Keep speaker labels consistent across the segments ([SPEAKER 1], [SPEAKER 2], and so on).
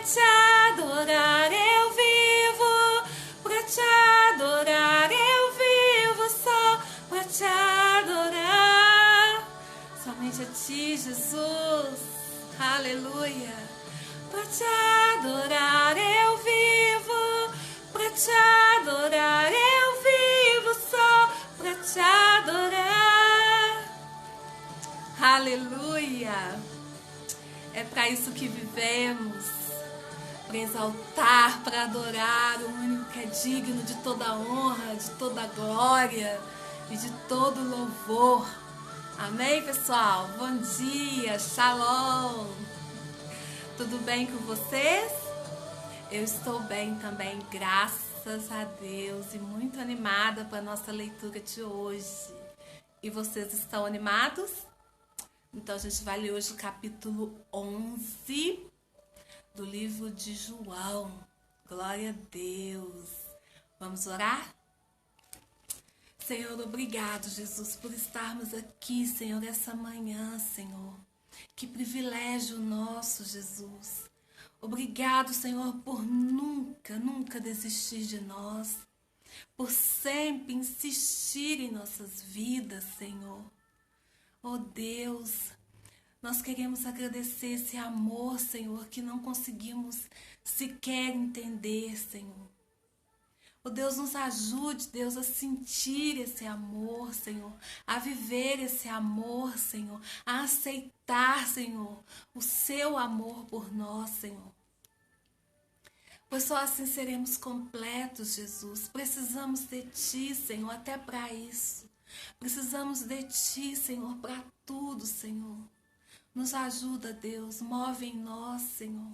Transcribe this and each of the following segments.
[SPEAKER 1] te adorar eu vivo, pra te adorar eu vivo, só pra te adorar. Somente a ti, Jesus, aleluia. Pra te adorar eu vivo, pra te adorar eu vivo, só pra te adorar. Aleluia. É para isso que vivemos, para exaltar, para adorar o único que é digno de toda honra, de toda glória e de todo louvor. Amém, pessoal? Bom dia, shalom. Tudo bem com vocês? Eu estou bem também, graças a Deus, e muito animada para a nossa leitura de hoje. E vocês estão animados? Então a gente vai ler hoje o capítulo 11 do livro de João. Glória a Deus. Vamos orar? Senhor, obrigado, Jesus, por estarmos aqui, Senhor, essa manhã, Senhor. Que privilégio nosso, Jesus. Obrigado, Senhor, por nunca desistir de nós. Por sempre insistir em nossas vidas, Senhor. Oh Deus, nós queremos agradecer esse amor, Senhor, que não conseguimos sequer entender, Senhor. Oh Deus, nos ajude, Deus, a sentir esse amor, Senhor, a viver esse amor, Senhor, a aceitar, Senhor, o seu amor por nós, Senhor. Pois só assim seremos completos, Jesus. Precisamos de Ti, Senhor, até para isso. Precisamos de Ti, Senhor, para tudo, Senhor. Nos ajuda, Deus, move em nós, Senhor.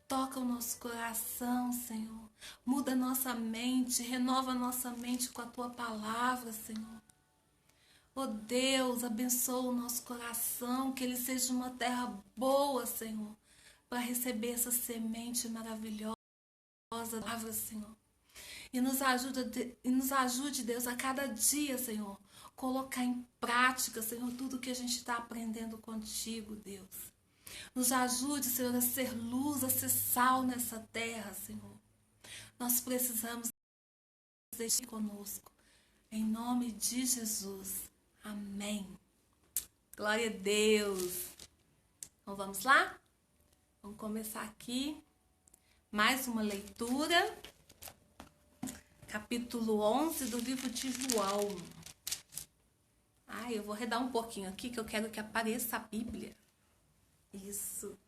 [SPEAKER 1] Toca o nosso coração, Senhor. Muda a nossa mente, renova a nossa mente com a Tua palavra, Senhor. Oh Deus, abençoa o nosso coração, que ele seja uma terra boa, Senhor, para receber essa semente maravilhosa, palavra, Senhor. E nos ajude, Deus, a cada dia, Senhor, colocar em prática, Senhor, tudo que a gente está aprendendo contigo, Deus. Nos ajude, Senhor, a ser luz, a ser sal nessa terra, Senhor. Nós precisamos deixar conosco. Em nome de Jesus. Amém. Glória a Deus. Então vamos lá? Vamos começar aqui. Mais uma leitura. Capítulo 11 do livro de João. Eu vou arredar um pouquinho aqui que eu quero que apareça a Bíblia. Isso.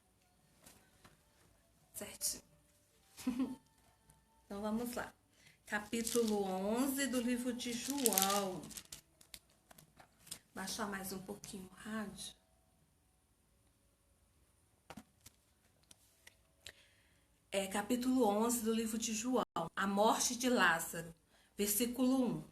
[SPEAKER 1] Certinho. Então vamos lá. Capítulo 11 do livro de João. Baixar mais um pouquinho o rádio. Capítulo 11 do livro de João. A morte de Lázaro. Versículo 1.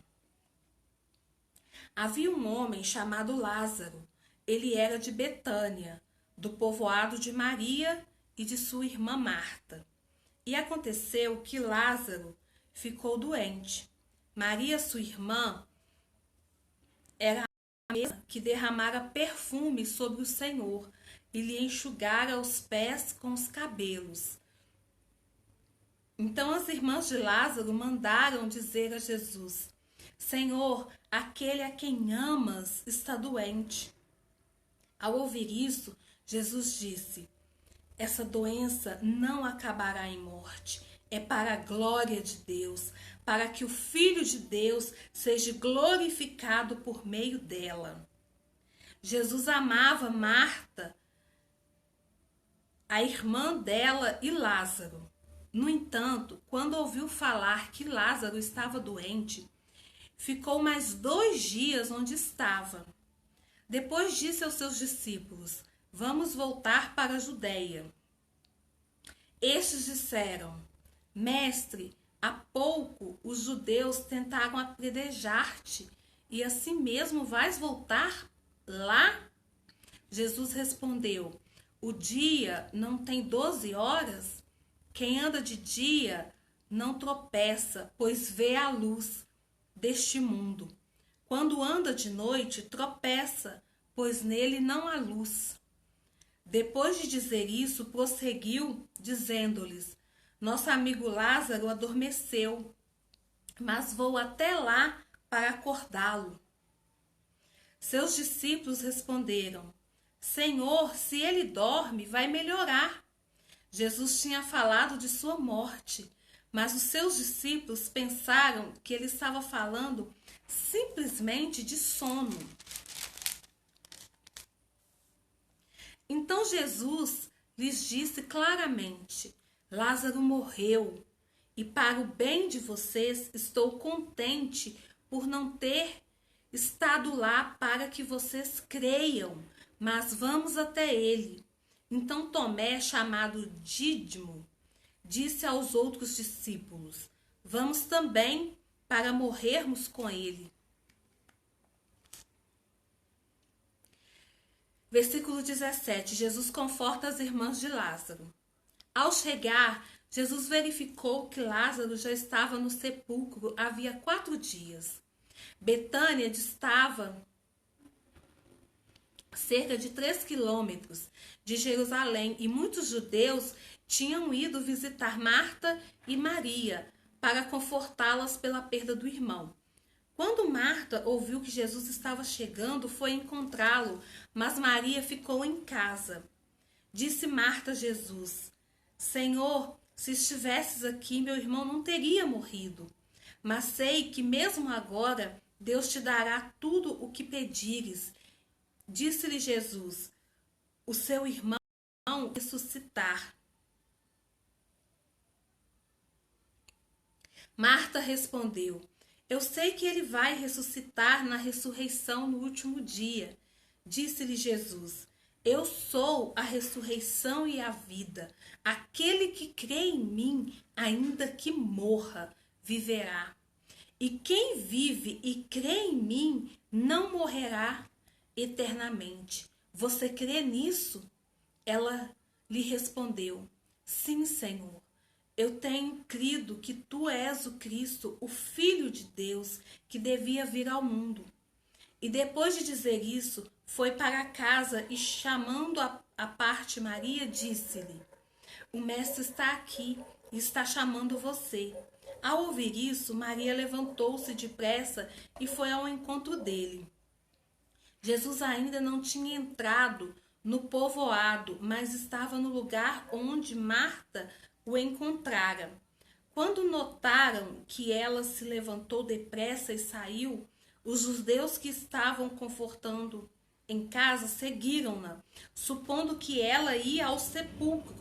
[SPEAKER 1] Havia um homem chamado Lázaro. Ele era de Betânia, do povoado de Maria e de sua irmã Marta. E aconteceu que Lázaro ficou doente. Maria, sua irmã, era a mesma que derramara perfume sobre o Senhor e lhe enxugara os pés com os cabelos. Então as irmãs de Lázaro mandaram dizer a Jesus: Senhor, aquele a quem amas está doente. Ao ouvir isso, Jesus disse: essa doença não acabará em morte. É para a glória de Deus, para que o Filho de Deus seja glorificado por meio dela. Jesus amava Marta, a irmã dela, e Lázaro. No entanto, quando ouviu falar que Lázaro estava doente, ficou mais 2 dias onde estava. Depois disse aos seus discípulos: vamos voltar para a Judeia. Estes disseram: Mestre, há pouco os judeus tentaram apedrejar-te, e assim mesmo vais voltar lá? Jesus respondeu: o dia não tem 12 horas? Quem anda de dia não tropeça, pois vê a luz deste mundo. Quando anda de noite, tropeça, pois nele não há luz. Depois de dizer isso, prosseguiu, dizendo-lhes: Nosso amigo Lázaro adormeceu, mas vou até lá para acordá-lo. Seus discípulos responderam: Senhor, se ele dorme, vai melhorar. Jesus tinha falado de sua morte, mas os seus discípulos pensaram que ele estava falando simplesmente de sono. Então Jesus lhes disse claramente: Lázaro morreu, e para o bem de vocês estou contente por não ter estado lá para que vocês creiam, mas vamos até ele. Então Tomé, chamado Dídimo, disse aos outros discípulos: Vamos também para morrermos com ele. Versículo 17. Jesus conforta as irmãs de Lázaro. Ao chegar, Jesus verificou que Lázaro já estava no sepulcro havia 4 dias. Betânia distava cerca de 3 quilômetros de Jerusalém e muitos judeus tinham ido visitar Marta e Maria para confortá-las pela perda do irmão. Quando Marta ouviu que Jesus estava chegando, foi encontrá-lo, mas Maria ficou em casa. Disse Marta a Jesus: Senhor, se estivesses aqui, meu irmão não teria morrido. Mas sei que mesmo agora Deus te dará tudo o que pedires. Disse-lhe Jesus: O seu irmão ressuscitar. Marta respondeu: Eu sei que ele vai ressuscitar na ressurreição no último dia. Disse-lhe Jesus: Eu sou a ressurreição e a vida. Aquele que crê em mim, ainda que morra, viverá. E quem vive e crê em mim, não morrerá eternamente. Você crê nisso? Ela lhe respondeu: Sim, Senhor. Eu tenho crido que tu és o Cristo, o Filho de Deus, que devia vir ao mundo. E depois de dizer isso, foi para casa e, chamando à parte Maria, disse-lhe: O mestre está aqui e está chamando você. Ao ouvir isso, Maria levantou-se depressa e foi ao encontro dele. Jesus ainda não tinha entrado no povoado, mas estava no lugar onde Marta o encontrara. Quando notaram que ela se levantou depressa e saiu, os judeus que estavam confortando em casa seguiram-na, supondo que ela ia ao sepulcro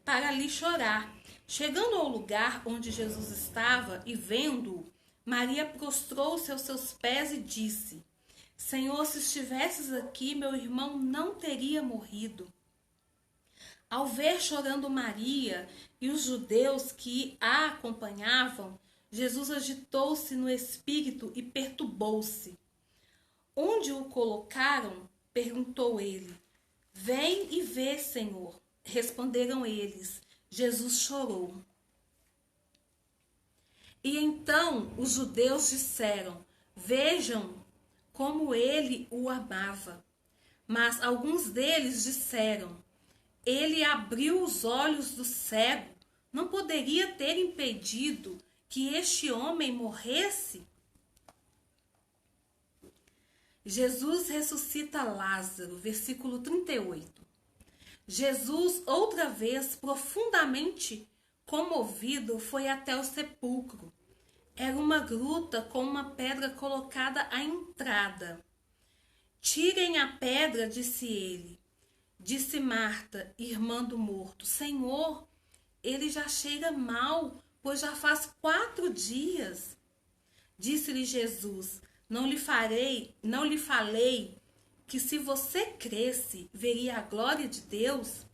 [SPEAKER 1] para ali chorar. Chegando ao lugar onde Jesus estava e vendo-o, Maria prostrou-se aos seus pés e disse: Senhor, se estivesses aqui, meu irmão não teria morrido. Ao ver chorando Maria e os judeus que a acompanhavam, Jesus agitou-se no espírito e perturbou-se. Onde o colocaram? Perguntou ele. Vem e vê, Senhor. Responderam eles. Jesus chorou. E então os judeus disseram: Vejam como ele o amava. Mas alguns deles disseram: Ele abriu os olhos do cego. Não poderia ter impedido que este homem morresse? Jesus ressuscita Lázaro, versículo 38. Jesus, outra vez, profundamente comovido, foi até o sepulcro. Era uma gruta com uma pedra colocada à entrada. Tirem a pedra, disse ele. Disse Marta, irmã do morto: Senhor, ele já cheira mal, pois já faz 4 dias. Disse-lhe Jesus: Não lhe falei que se você cresce, veria a glória de Deus?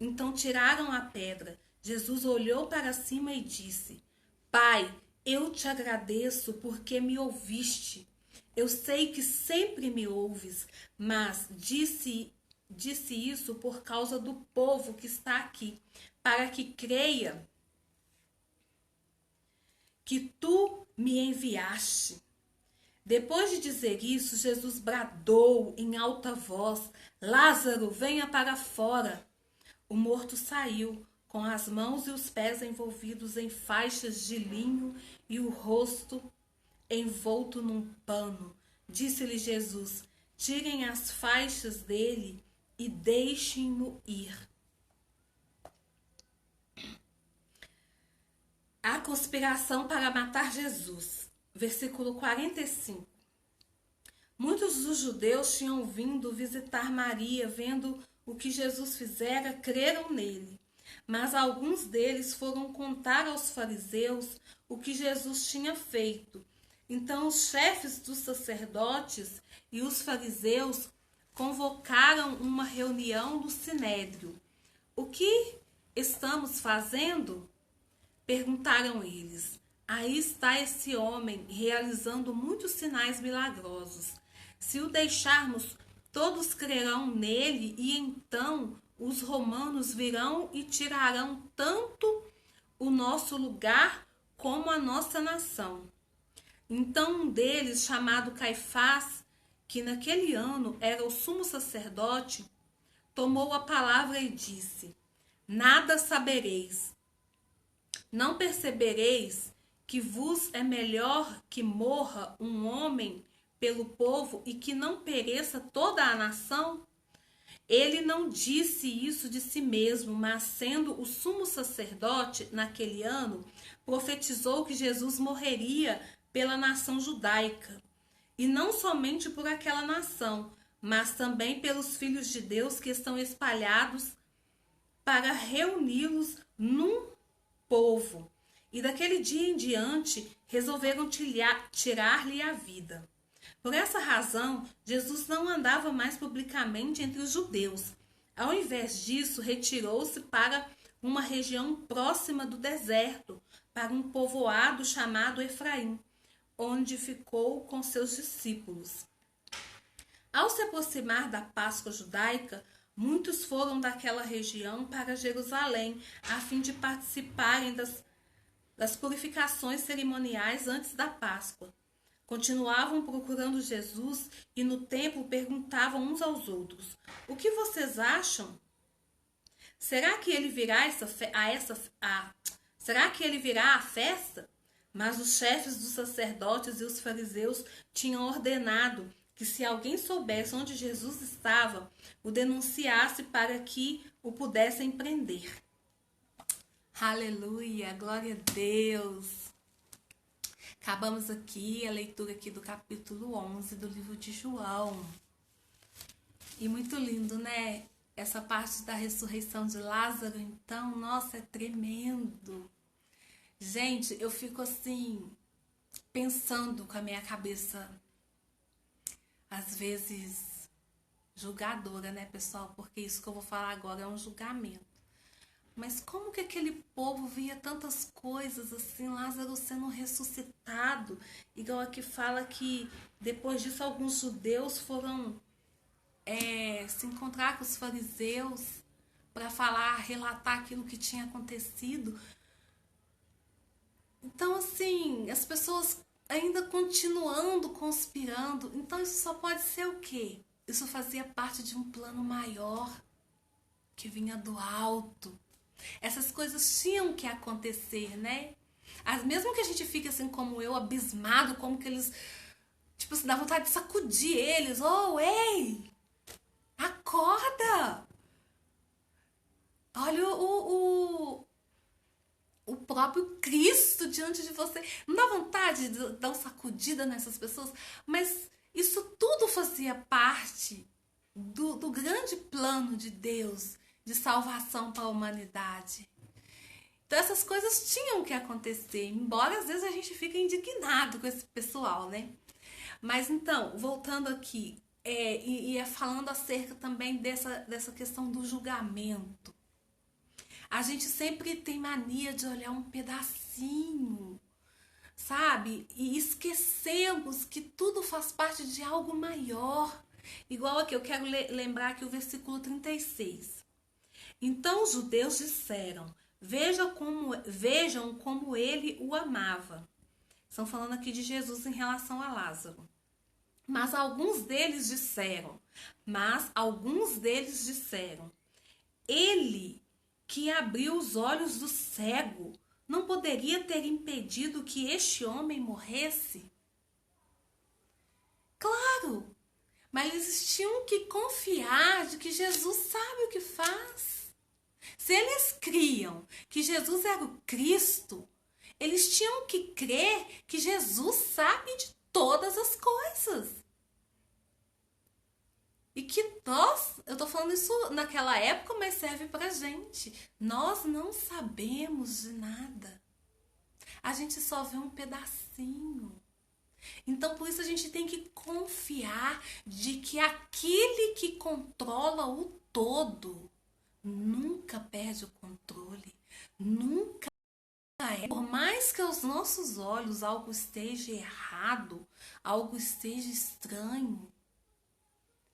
[SPEAKER 1] Então tiraram a pedra. Jesus olhou para cima e disse: Pai, eu te agradeço porque me ouviste. Eu sei que sempre me ouves, mas disse isso por causa do povo que está aqui, para que creia que tu me enviaste. Depois de dizer isso, Jesus bradou em alta voz: Lázaro, venha para fora. O morto saiu, com as mãos e os pés envolvidos em faixas de linho e o rosto envolto num pano. Disse-lhe Jesus: tirem as faixas dele e deixem-no ir. A conspiração para matar Jesus. Versículo 45. Muitos dos judeus tinham vindo visitar Maria, vendo o que Jesus fizera, creram nele. Mas alguns deles foram contar aos fariseus o que Jesus tinha feito. Então os chefes dos sacerdotes e os fariseus convocaram uma reunião do sinédrio. O que estamos fazendo? Perguntaram eles. Aí está esse homem realizando muitos sinais milagrosos. Se o deixarmos, todos crerão nele e então os romanos virão e tirarão tanto o nosso lugar como a nossa nação. Então um deles, chamado Caifás, que naquele ano era o sumo sacerdote, tomou a palavra e disse: nada sabereis. Não percebereis que vos é melhor que morra um homem pelo povo e que não pereça toda a nação? Ele não disse isso de si mesmo, mas sendo o sumo sacerdote naquele ano, profetizou que Jesus morreria pela nação judaica. E não somente por aquela nação, mas também pelos filhos de Deus que estão espalhados para reuni-los num povo. E daquele dia em diante resolveram tirar-lhe a vida. Por essa razão, Jesus não andava mais publicamente entre os judeus. Ao invés disso, retirou-se para uma região próxima do deserto, para um povoado chamado Efraim, onde ficou com seus discípulos. Ao se aproximar da Páscoa judaica, muitos foram daquela região para Jerusalém, a fim de participarem das purificações cerimoniais antes da Páscoa. Continuavam procurando Jesus e no templo perguntavam uns aos outros: o que vocês acham? Será que ele virá será que ele virá à festa? Mas os chefes dos sacerdotes e os fariseus tinham ordenado que se alguém soubesse onde Jesus estava, o denunciasse para que o pudessem prender. Aleluia, glória a Deus. Acabamos aqui a leitura aqui do capítulo 11 do livro de João. E muito lindo, né? Essa parte da ressurreição de Lázaro, então, nossa, é tremendo. Gente, eu fico assim, pensando com a minha cabeça, às vezes, julgadora, né, pessoal? Porque isso que eu vou falar agora é um julgamento. Mas como que aquele povo via tantas coisas assim, Lázaro sendo ressuscitado? Igual aqui fala que depois disso alguns judeus foram se encontrar com os fariseus para relatar aquilo que tinha acontecido. Então assim, as pessoas ainda continuando conspirando. Então isso só pode ser o quê? Isso fazia parte de um plano maior que vinha do alto. Essas coisas tinham que acontecer, né? Mesmo que a gente fique assim como eu, abismado, como que eles, tipo assim, dá vontade de sacudir eles. Oh, ei! Acorda! Olha o próprio Cristo diante de você. Não dá vontade de dar uma sacudida nessas pessoas? Mas isso tudo fazia parte do grande plano de Deus de salvação para a humanidade. Então essas coisas tinham que acontecer, embora às vezes a gente fique indignado com esse pessoal, né? Mas então, voltando aqui, falando acerca também dessa questão do julgamento. A gente sempre tem mania de olhar um pedacinho, sabe? E esquecemos que tudo faz parte de algo maior. Igual aqui, eu quero lembrar aqui o versículo 36. Então os judeus disseram: vejam como ele o amava. Estão falando aqui de Jesus em relação a Lázaro. Mas alguns deles disseram, ele que abriu os olhos do cego, não poderia ter impedido que este homem morresse? Claro, mas eles tinham que confiar de que Jesus sabe o que faz. Se eles criam que Jesus era o Cristo, eles tinham que crer que Jesus sabe de todas as coisas. E que eu tô falando isso naquela época, mas serve pra gente. Nós não sabemos de nada. A gente só vê um pedacinho. Então, por isso a gente tem que confiar de que aquele que controla o todo nunca perde o controle, nunca é. Por mais que aos nossos olhos algo esteja errado, algo esteja estranho,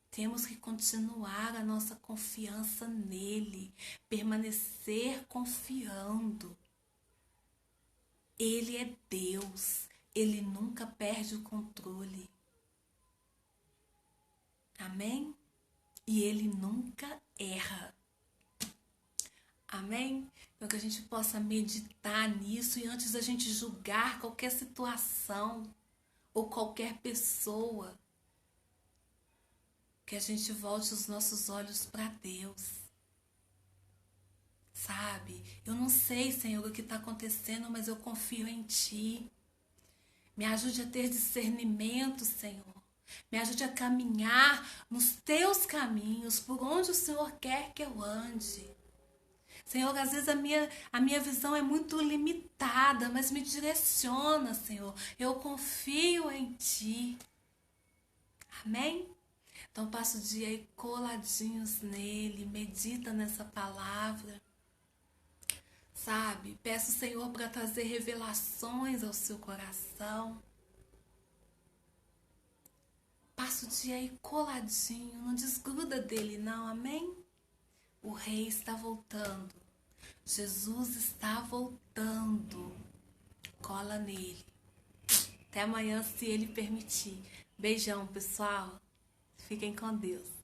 [SPEAKER 1] temos que continuar a nossa confiança nele, permanecer confiando. Ele é Deus, ele nunca perde o controle. Amém? E ele nunca erra. Amém? Então que a gente possa meditar nisso e antes da gente julgar qualquer situação ou qualquer pessoa, que a gente volte os nossos olhos para Deus. Sabe? Eu não sei, Senhor, o que está acontecendo, mas eu confio em Ti. Me ajude a ter discernimento, Senhor. Me ajude a caminhar nos Teus caminhos, por onde o Senhor quer que eu ande. Senhor, às vezes a minha visão é muito limitada, mas me direciona, Senhor. Eu confio em Ti. Amém? Então passa o dia aí coladinhos nele, medita nessa palavra. Sabe? Peço ao Senhor para trazer revelações ao seu coração. Passa o dia aí coladinho, não desgruda dele não, amém? O rei está voltando. Jesus está voltando. Cola nele. Até amanhã, se ele permitir. Beijão, pessoal. Fiquem com Deus.